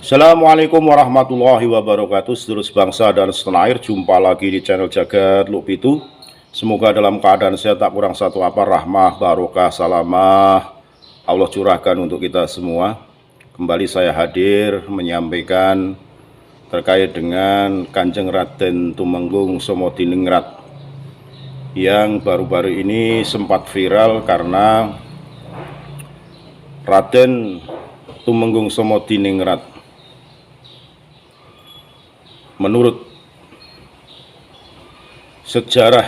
Assalamualaikum warahmatullahi wabarakatuh. Sedulur bangsa dan setanah air, jumpa lagi di channel Jagat Luk Pitu. Semoga dalam keadaan sehat, tak kurang satu apa, rahmah, barokah, salamah Allah curahkan untuk kita semua. Kembali saya hadir menyampaikan terkait dengan Kanjeng Raden Tumenggung Somodiningrat yang baru-baru ini sempat viral karena Raden Tumenggung Somodiningrat menurut sejarah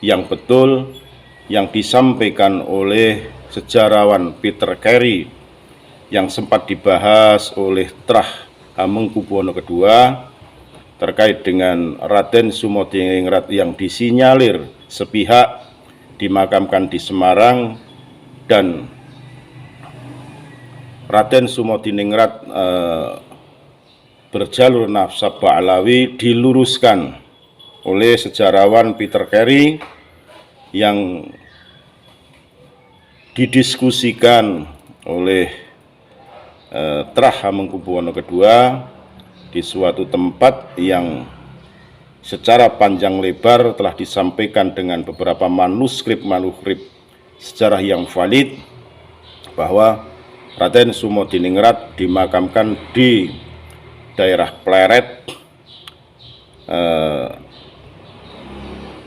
yang betul yang disampaikan oleh sejarawan Peter Carey yang sempat dibahas oleh Trah Hamengkubuwono II terkait dengan Raden Somodiningrat yang disinyalir sepihak dimakamkan di Semarang, dan Raden Somodiningrat berjalur nasab Ba'alawi diluruskan oleh sejarawan Peter Carey yang didiskusikan oleh Trah Hamengkubuwono II di suatu tempat yang secara panjang lebar telah disampaikan dengan beberapa manuskrip sejarah yang valid bahwa Raden Somodiningrat dimakamkan di daerah Pleret,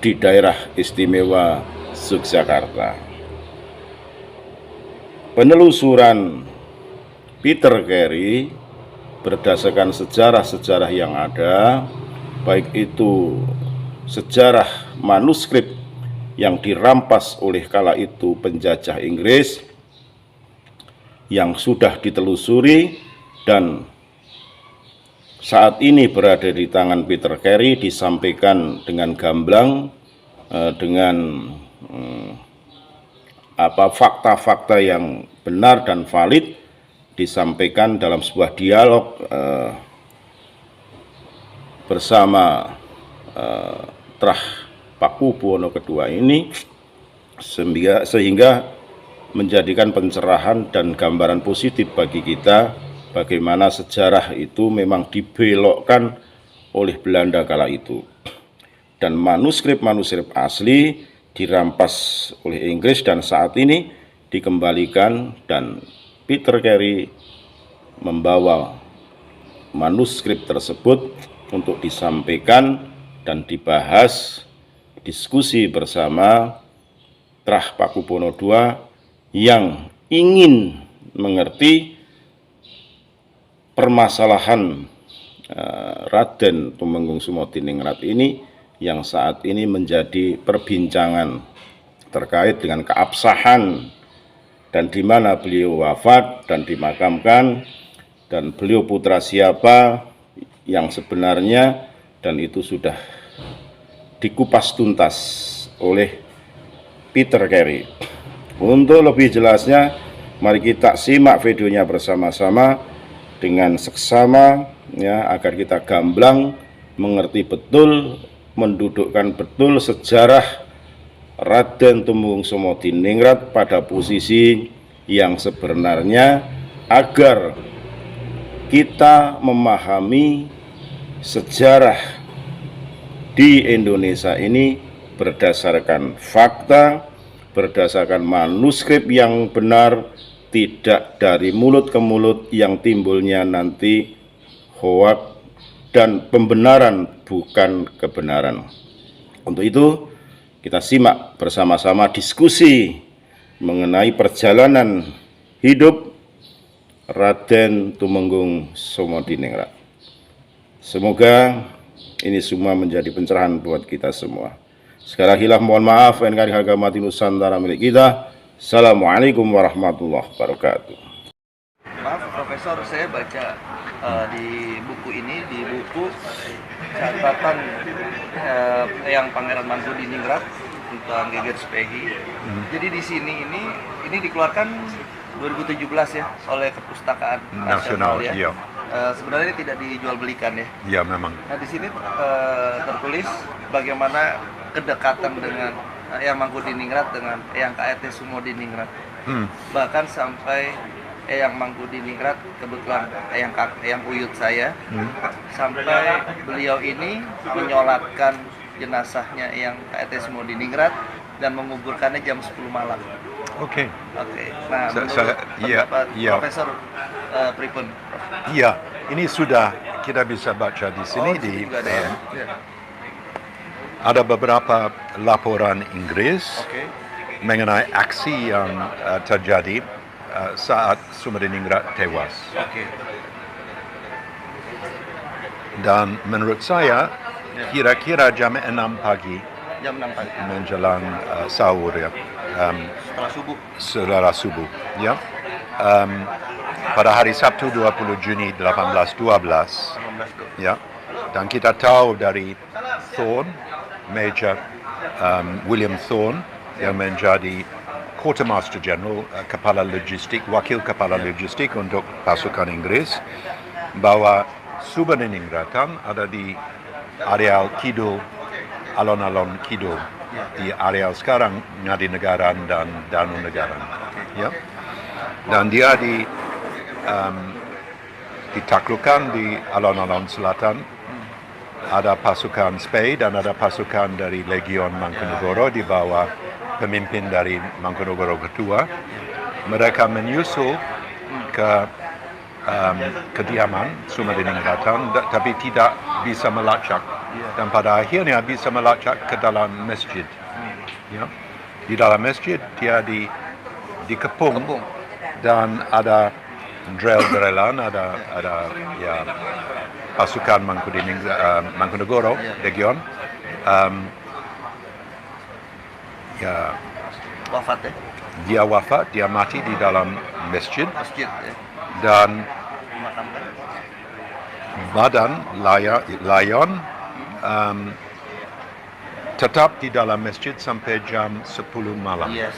di daerah istimewa Yogyakarta. Penelusuran Peter Carey berdasarkan sejarah-sejarah yang ada, baik itu sejarah manuskrip yang dirampas oleh kala itu penjajah Inggris yang sudah ditelusuri dan saat ini berada di tangan Peter Carey, disampaikan dengan gamblang, dengan fakta-fakta yang benar dan valid, disampaikan dalam sebuah dialog bersama Trah Pakubuwono II ini, sehingga menjadikan pencerahan dan gambaran positif bagi kita bagaimana sejarah itu memang dibelokkan oleh Belanda kala itu, dan manuskrip-manuskrip asli dirampas oleh Inggris dan saat ini dikembalikan, dan Peter Carey membawa manuskrip tersebut untuk disampaikan dan dibahas diskusi bersama Trah Pakubuwono II yang ingin mengerti permasalahan Raden Tumenggung Somodiningrat ini yang saat ini menjadi perbincangan terkait dengan keabsahan dan di mana beliau wafat dan dimakamkan, dan beliau putra siapa yang sebenarnya, dan itu sudah dikupas tuntas oleh Peter Carey. Untuk lebih jelasnya, mari kita simak videonya bersama-sama dengan seksama ya, agar kita gamblang mengerti betul, mendudukkan betul sejarah Raden Tumenggung Somodiningrat pada posisi yang sebenarnya, agar kita memahami sejarah di Indonesia ini berdasarkan fakta, berdasarkan manuskrip yang benar, tidak dari mulut ke mulut yang timbulnya nanti hoak dan pembenaran bukan kebenaran. Untuk itu kita simak bersama-sama diskusi mengenai perjalanan hidup Raden Tumenggung Somodiningrat. Semoga ini semua menjadi pencerahan buat kita semua. Sekali lagi mohon maaf, NKRI harga mati Nusantara milik kita. Assalamualaikum warahmatullahi wabarakatuh. Maaf Profesor, saya baca di buku ini, di buku catatan yang Pangeran Mangkubumi tentang Geger Spegi. Jadi di sini ini dikeluarkan 2017 ya oleh Perpustakaan Nasional ya. Iya. Sebenarnya ini tidak dijual belikan ya. Iya memang. Nah di sini tertulis bagaimana kedekatan dengan Eyang Mangkubumi dengan Eyang KRT Somodiningrat. Bahkan sampai Eyang Mangkudiningrat, kebetulan Eyang Uyut saya, sampai beliau ini menyolatkan jenazahnya Eyang KRT Semodiningrat dan menguburkannya jam 10 malam. Oke. Nah, menurut pendapat Profesor pripun? Iya, ini sudah kita bisa baca di sini di juga ada ya? ada beberapa laporan Inggris mengenai aksi yang terjadi saat Sumediningrat tewas. Dan menurut saya kira-kira jam 6 pagi menjelang sahur ya. Setelah subuh ya. Pada hari Sabtu 20 Juni 1812 ya. Dan kita tahu dari Thorne, Major William Thorne yang menjadi Quartermaster General, kepala logistik, wakil kepala logistik untuk pasukan Inggris, bahwa Subeninggratan ada di areal kidul, alon-alon kidul, di areal sekarang Ngadinegara dan Danunegaran, ya. Dan dia ditaklukkan di alon-alon selatan. Ada pasukan Spey dan ada pasukan dari Legion Mangkunegoro di bawah pemimpin dari Mangkunegoro kedua. Mereka menyusul ke kediaman Sumedininggratan, tapi tidak bisa melacak, dan pada akhirnya bisa melacak ke dalam masjid. Ya. Di dalam masjid dia dikepung dan ada drill-drillan, ada ya pasukan Mangkunegoro Legion ya Wafat ya? Dia wafat, dia mati di dalam masjid ya? Dan badan Lion tetap di dalam masjid sampai jam 10 malam. Ya,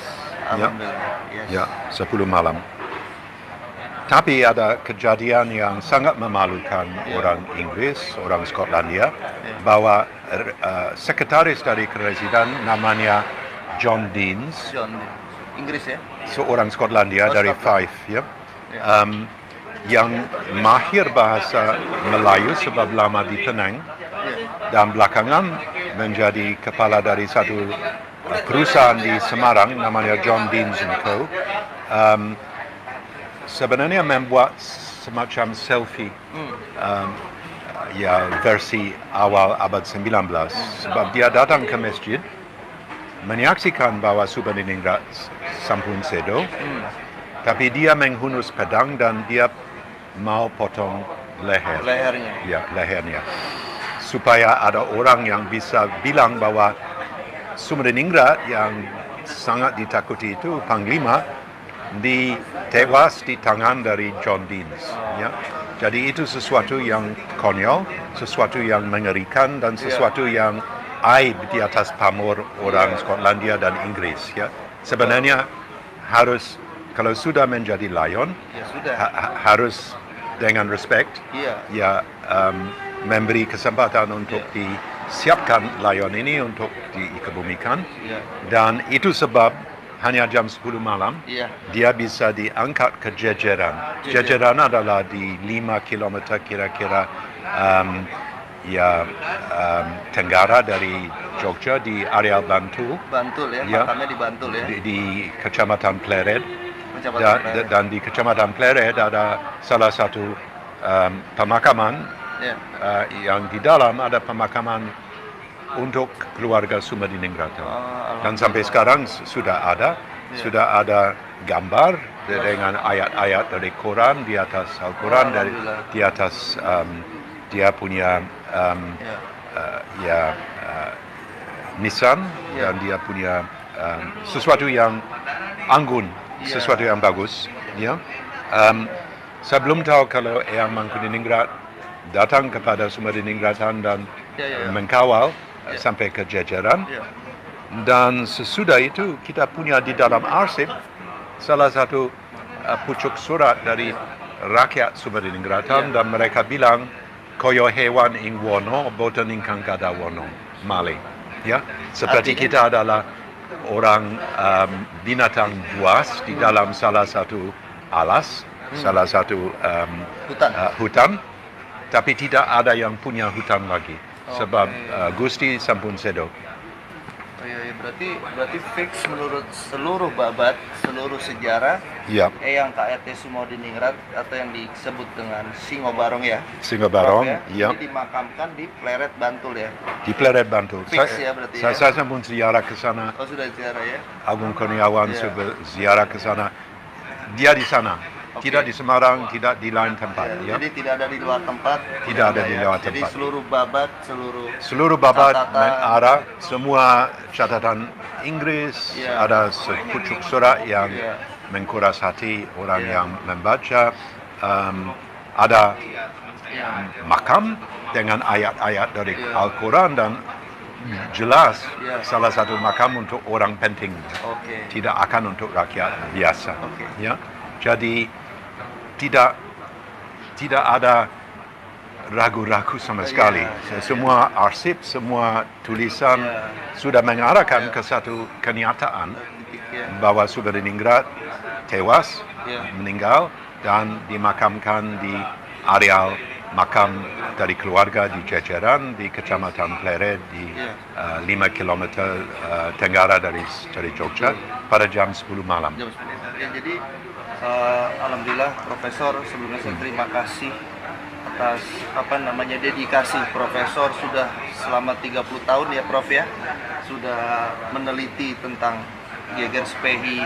10 malam. Tapi ada kejadian yang sangat memalukan orang Inggris, orang Skotlandia, bahwa sekretaris dari kerajaan namanya John Deans, Inggris ya? seorang Skotlandia dari Fife, ya, yang mahir bahasa Melayu sebab lama di Penang, dan belakangan menjadi kepala dari satu perusahaan di Semarang namanya John Deans & Co. Sebenarnya membuat semacam selfie ya versi awal abad 19, sebab dia datang ke masjid menyaksikan bahwa Sumediningrat sampun sedo, tapi dia menghunus pedang dan dia mau potong lehernya, supaya ada orang yang bisa bilang bahwa Sumediningrat yang sangat ditakuti itu Panglima tewas di tangan dari John Deans. Ya. Jadi itu sesuatu yang konyol, sesuatu yang mengerikan, dan sesuatu yang aib di atas pamor orang Skotlandia dan Inggris. Ya. Sebenarnya harus, kalau sudah menjadi Lion, harus dengan respect, ya memberi kesempatan untuk disiapkan Lion ini untuk dikebumikan. Dan itu sebab hanya jam 10 malam, dia bisa diangkat ke Jejeran. Jejeran adalah di 5 km kira-kira tenggara dari Jogja, di area Bantul. Makamnya di Bantul ya? Di Kecamatan Plered. Dan di Kecamatan Plered ada salah satu pemakaman yang di dalam ada pemakaman untuk keluarga Sumediningrat. Dan sampai sekarang sudah ada gambar dengan ayat-ayat dari Quran di atas Al-Quran, di atas dia punya nisan, dan dia punya sesuatu yang anggun, sesuatu yang bagus. Ya. Saya belum tahu kalau Eyang Mangkudiningrat datang kepada Sumedininggratan dan mengkawal sampai ke Jejeran. Dan sesudah itu kita punya di dalam arsip salah satu pucuk surat dari rakyat Sumedininggratan, dan mereka bilang koyo hewan ing wono boten ingkang kada wono malih. Ya, seperti kita adalah orang binatang buas di dalam salah satu alas, salah satu Hutan. hutan, tapi tidak ada yang punya hutan lagi. Oke. Sebab Gusti sampun sedo. Oh iya, berarti fix menurut seluruh babat, seluruh sejarah Ya, Eyang KRT Sumodiningrat atau yang disebut dengan Singo Barong ya. Singo Barong, Prof, ya, Ini dimakamkan di Pleret Bantul ya. di Pleret Bantul. Fix ya berarti ya. Saya sampun ziarah ke sana. Oh sudah ziarah ya. Agung Kurniawan Iya. sudah ziarah ke sana. Dia di sana. Oke. Tidak di Semarang, tidak di lain tempat. Ya, Ya. Jadi tidak ada di luar tempat. Tidak ada di ya. luar Jadi tempat. seluruh babat, Seluruh babat catatan. mengarah, semua catatan Inggris, Iya. ada sepucuk surat yang Iya. mengkuras hati orang Iya. yang membaca. Ada makam dengan ayat-ayat dari Iya. Al-Quran dan jelas Iya. salah satu makam untuk orang penting. Oke. Tidak akan untuk rakyat biasa. Oke. Ya, jadi tidak ada ragu-ragu sama sekali. Iya. Semua arsip, semua tulisan Iya. sudah mengarahkan ke satu kenyataan Titik ya. bahwa Subariningrat tewas, Iya. meninggal dan dimakamkan di areal makam dari keluarga di Jejeran di Kecamatan Pleret di Iya. 5 km tenggara dari Jogja pada jam 10 malam. Jam 10. Ya, jadi alhamdulillah Profesor, sebelumnya saya terima kasih atas dedikasi Profesor sudah selama 30 tahun ya Prof ya, sudah meneliti tentang Geger Spehi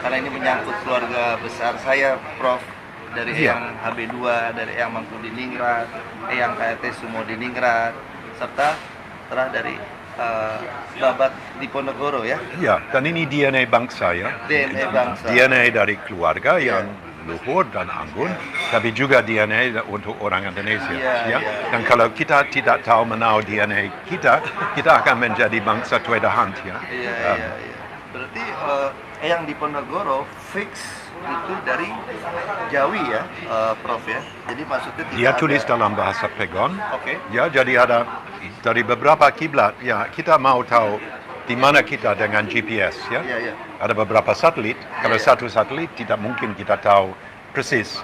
karena ini menyangkut keluarga besar saya Prof, dari Iya. Eyang HB2, dari Eyang Mangkudiningrat, Eyang KRT Sumodiningrat, serta setelah dari Babat Diponegoro ya, Ya, dan ini DNA bangsa ya. DNA bangsa. DNA dari keluarga yang luhur dan anggun, tapi juga DNA untuk orang Indonesia. Iya, Ya. iya. Dan kalau kita tidak tahu menau DNA kita akan menjadi bangsa twedahan ya. Iya. Berarti Eyang Diponegoro fix itu dari Jawi ya, Prof ya. Jadi maksudnya tidak Dia tulis ada. dalam bahasa Pegon. Oke. Ya, jadi ada dari beberapa kiblat. Ya, kita mau tahu di mana kita dengan GPS ya. Iya. Ada beberapa satelit. Kalau Iya. satu satelit tidak mungkin kita tahu persis.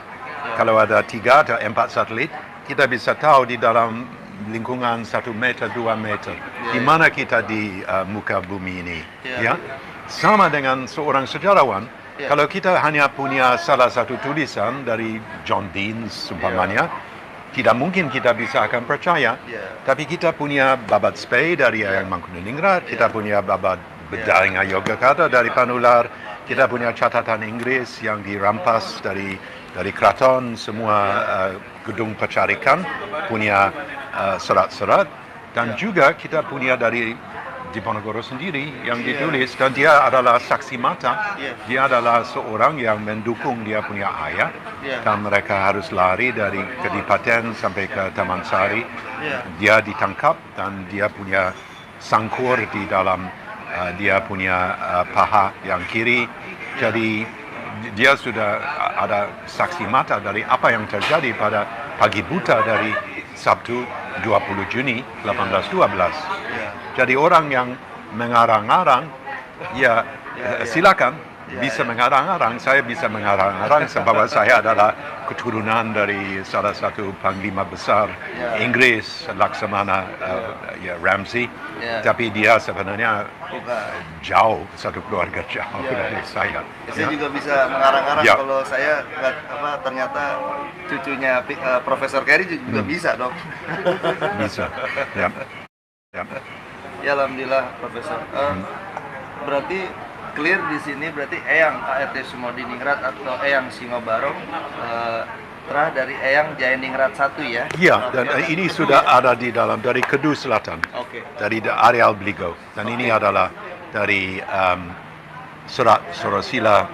Kalau ada 3 atau 4 satelit, kita bisa tahu di dalam lingkungan 1 meter, 2 meter. Di mana kita di muka bumi ini. Iya. Ya. Sama dengan seorang sejarawan. Iya. Kalau kita hanya punya salah satu tulisan dari John Dean umpamanya, tidak mungkin kita bisa akan percaya. Iya. Tapi kita punya babat Spey dari Eyang Mangkudiningrat, kita punya babat Bedaring Yogyakarta dari Panular, kita punya catatan Inggris yang dirampas dari keraton, semua gedung pecarikan punya surat-surat, dan juga kita punya dari Diponegoro sendiri yang ditulis, dan dia adalah saksi mata. Dia adalah seorang yang mendukung dia punya ayah, dan mereka harus lari dari Kedipaten sampai ke Taman Sari. Dia ditangkap dan dia punya sangkur di dalam dia punya paha yang kiri. Jadi dia sudah ada saksi mata dari apa yang terjadi pada pagi buta dari Sabtu 20 Juni 1812. Jadi orang yang mengarang-arang, ya silakan bisa mengarang-arang. Saya bisa mengarang-arang sebab saya adalah keturunan dari salah satu panglima besar Inggris, Laksamana Ramsay. Tapi dia sebenarnya jauh, satu keluarga jauh dari saya. Saya juga bisa mengarang-arang Ya. kalau saya ternyata cucunya Profesor Kerry juga bisa dong. Bisa. Ya. Ya. Ya alhamdulillah Profesor. Berarti clear di sini berarti Eyang KRT Sumodiningrat atau Eyang Singo Barong terah dari Eyang Jayaningrat 1 ya. Ya, dan ini sudah ada di dalam dari Kedu Selatan, Oke. dari areal Bligo, dan ini adalah dari surat Sorosila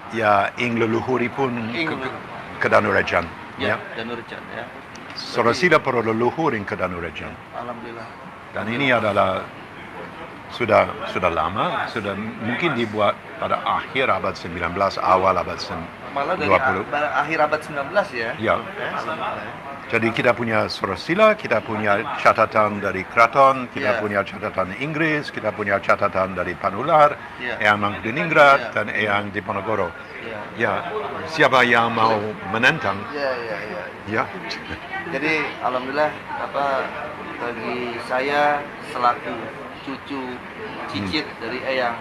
ya ing leluhuripun ke Danurejan. Ya, Danurjan ya. Sorosila para leluhur ing ke Danurejan. Alhamdulillah. Dan ini adalah sudah lama, sudah mungkin dibuat pada akhir abad 19, awal abad 20. Malah dari akhir abad 19 ya. Ya. Alhamdulillah. Jadi kita punya Sorosila, kita punya catatan dari Keraton, kita Yeah. punya catatan Inggris, kita punya catatan dari Panular, Yeah. Eyang Mangkudiningrat, Yeah. dan Eyang Diponegoro. Ya. ya siapa yang mau menentang Ya. ya. Jadi alhamdulillah bagi saya selaku cucu cicit dari Eyang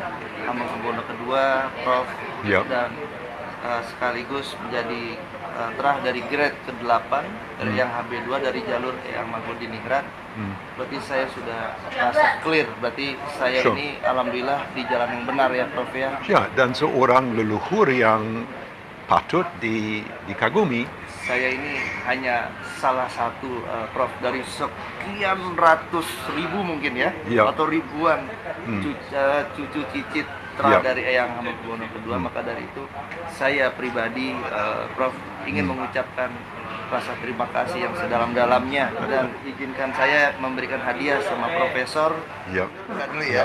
Hamengkubuwono kedua, Prof, Ya. dan sekaligus menjadi terah dari grade ke-8 dari Eyang HB2 dari jalur Eyang Mangkunegaran. Berarti saya sudah merasa clear. Berarti saya Sure. ini alhamdulillah di jalan yang benar ya, Prof ya. Ya, dan seorang leluhur yang patut dikagumi. Saya ini hanya salah satu Prof dari sekian ratus ribu mungkin ya, Ya. atau ribuan cucu cicit terah Ya. dari Eyang Hamengkubuwono kedua. Maka dari itu saya pribadi Prof ingin mengucapkan rasa terima kasih yang sedalam-dalamnya, dan izinkan saya memberikan hadiah sama Profesor. Ya. Buka dulu ya.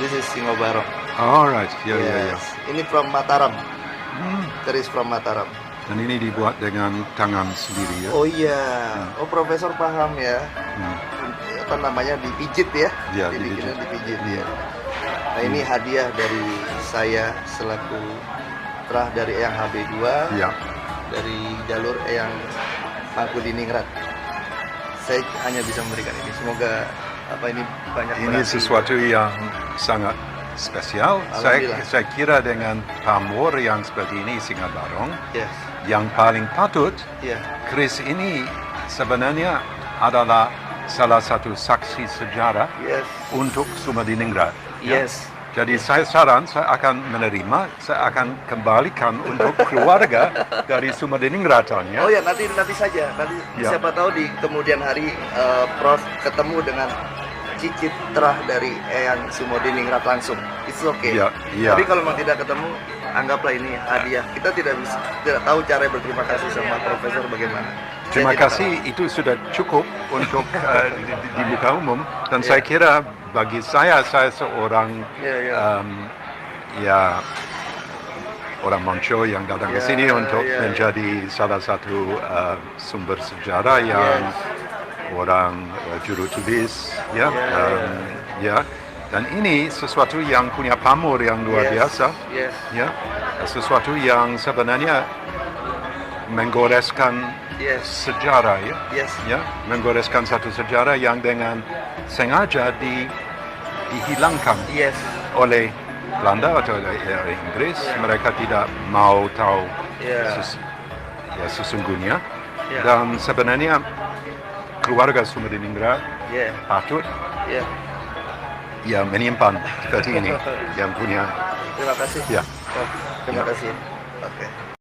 This is Singobarok. Alright, ya. Yes. Ini from Mataram. Keris from Mataram. Dan ini dibuat dengan tangan sendiri ya. Oh iya. Oh, Profesor paham ya. Apa namanya, dipijit ya? Ya, Dibikinnya dipijit ya. Nah, ini hadiah dari saya selaku terah dari Eyang HB2 Ya. dari jalur Eyang Mangkunegaran. Saya hanya bisa memberikan ini. Semoga ini banyak Ini berarti. sesuatu yang sangat spesial. Alhamdulillah. Saya kira dengan pamor yang seperti ini Singa Barong, Yes. yang paling patut, Ya. keris ini sebenarnya adalah salah satu saksi sejarah Yes. untuk Sumadiningrat. Ya. Yes. Jadi saya akan menerima, saya akan kembalikan untuk keluarga dari Sumadiningrat-nya. Oh ya, nanti saja. Nanti Ya. siapa tahu di kemudian hari Prof ketemu dengan cicit terah dari Eyang Sumadiningrat langsung. It's okay. Ya, ya. Tapi kalau memang tidak ketemu, anggaplah ini hadiah. Kita tidak tahu cara berterima kasih sama Profesor bagaimana. Terima Saya tidak kasih, itu sudah cukup untuk di muka umum, dan saya kira bagi saya seorang Ya. ya orang Monco yang datang ke Ya, sini untuk ya. menjadi salah satu sumber sejarah yang orang juru tulis ya. Ya, dan ini sesuatu yang punya pamor yang luar biasa. Yes. Ya, sesuatu yang sebenarnya menggoreskan Yes. sejarah ya. Yes. Ya, menggoreskan satu sejarah yang dengan sengaja dihilangkan Yes. oleh Belanda atau oleh Inggris. Mereka tidak mau tahu Ya. sesungguhnya. Ya. Dan sebenarnya keluarga Sumadiningrat Ya. patut Ya. ya menyimpan seperti ini yang punya Terima kasih. ya. Terima kasih. Oke.